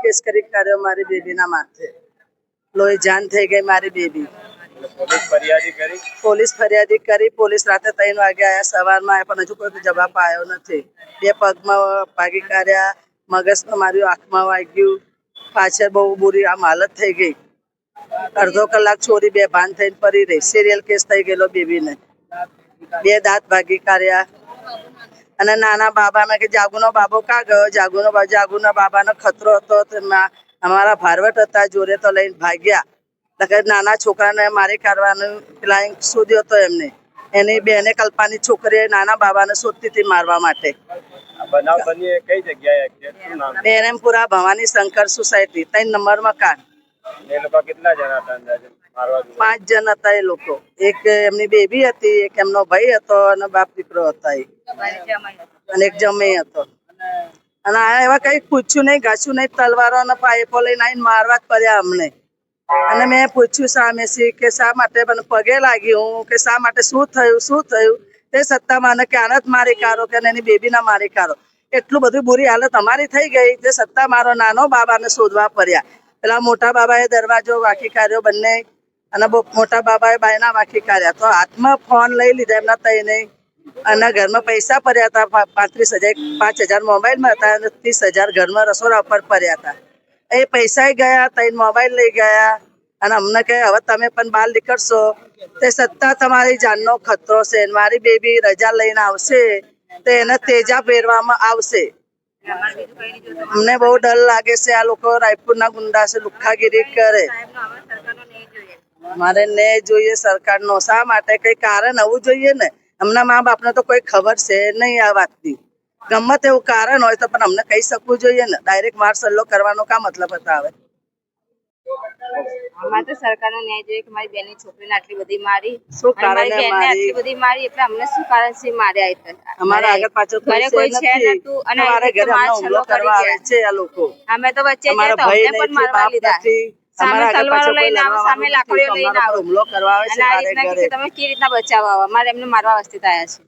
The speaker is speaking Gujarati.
કેસ કરી કર્યો મારી બેબીના માથે. લોહી જાન થઈ ગઈ મારી બેબી. પોલીસ ફરિયાદી કરી. પોલીસ રાતે 3 વાગે આવ્યા, સવારમાં આવ્યા, પણ હજુ કોઈ જવાબ આવ્યો નથી. 2 પગમાં ભાગી કાઢ્યા, મગજમાં માર્યું, આંખમાં વાગ્યું, પાછળ બહુ બુરી આમ હાલત થઈ ગઈ. અડધો કલાક છોરી બેભાન થઈને પડી રહી. સિરિયલ કેસ થઈ ગયેલો બેબીને. 2 દાંત ભાગી કાઢ્યા. અને નાના બાબાને કે જાગુનો બાબો કા ગયો? જાગુના બાબાનો ખતરો હતો. અમારા ભારવટ હતા જોડે, તો લઈને ભાગ્યા. નાના છોકરાને મારી કાઢવાનું પ્લાન શોધ્યો હતો એમને. એની બેને કલ્પાની છોકરીએ નાના બાબાને શોધતી હતી મારવા માટે. બેરમપુરા ભવાની શંકર સોસાયટી 3 નંબર મકાન. 5 જણ હતા એ લોકો. એક એમની બેબી હતી, એક એમનો ભાઈ હતો અને બાપ દીકરો હતા, અને એક જમાઈ હતો. અને આ એવા કઈ પૂછ્યું નહીં, ઘાસ્યું નહીં, તલવારો અને પાઇપો લઈને આવીને મારવા જ પડ્યા અમને. અને મેં પૂછ્યું સામેથી કે શા માટે મને પગે લાગી હું, કે શા માટે શું થયું. તે સત્તામાં અને કે આને જ મારી કાઢો કે એની બેબીના મારી કાઢો. એટલું બધું બુરી હાલત અમારી થઈ ગઈ. તે સત્તા મારો નાનો બાબાને શોધવા પડ્યા. પેલા મોટા બાબાએ દરવાજો વાંકી કાઢ્યો બંને, અને મોટા બાબાએ બાયના વાંકી કાઢ્યા. તો હાથમાં ફોન લઈ લીધા એમના તઈને, અને ઘરમાં પૈસા પડ્યા હતા 5,000 મોબાઈલમાં હતા, અને 30,000 ઘરમાં રસોડા ઉપર પડ્યા હતા. એ પૈસા ગયા, 3 મોબાઈલ લઈ ગયા. અને અમને કહે હવે તમે પણ બહાર નીકળશો તે સત્તા તમારી જાનનો ખતરો છે. મારી બેબી રજા લઈને આવશે તો એને તેજા પહેરવામાં આવશે. અમને બહુ ડર લાગે છે. આ લોકો રાયપુરના ગુંડા છે, લુખ્ખાગીરી કરે. મારે ન્યાય જોઈએ સરકારનો. શા માટે? કઈ કારણ આવવું જોઈએ ને. એમના મા બાપને તો કોઈ ખબર છે નહીં આ વાતની. ગમે તેવું કારણ હોય તો પણ અમને કહી શકવું જોઈએ ને. ડાયરેક્ટ માર સલ્લો કરવાનો કા મતલબ બતાવે? અમારે તો સરકારનો ન્યાય જોઈએ કે મારી બેનની છોકરીને આટલી બધી મારી, શું કારણે આટલી બધી મારી, એટલે અમને શું કારણ છે માર્યા? અમારા આગળ પાછળ ઘરે કોઈ છે નતું, અને અમારે ઘરે અમને હુમલો કરવા આવે છે આ લોકો. અમે તો વચ્ચે જઈએ તો અમને પણ મારવા લીધા. સામે તલવારો લઈને આવે, સામે લાકડીઓ લઈને આવે, હુમલો કરવા આવે છે. અને આ રીતના કે તમે કેવી રીતના બચાવવા આવે? અમારે એમને મારવા વસ્તી આવ્યા છે.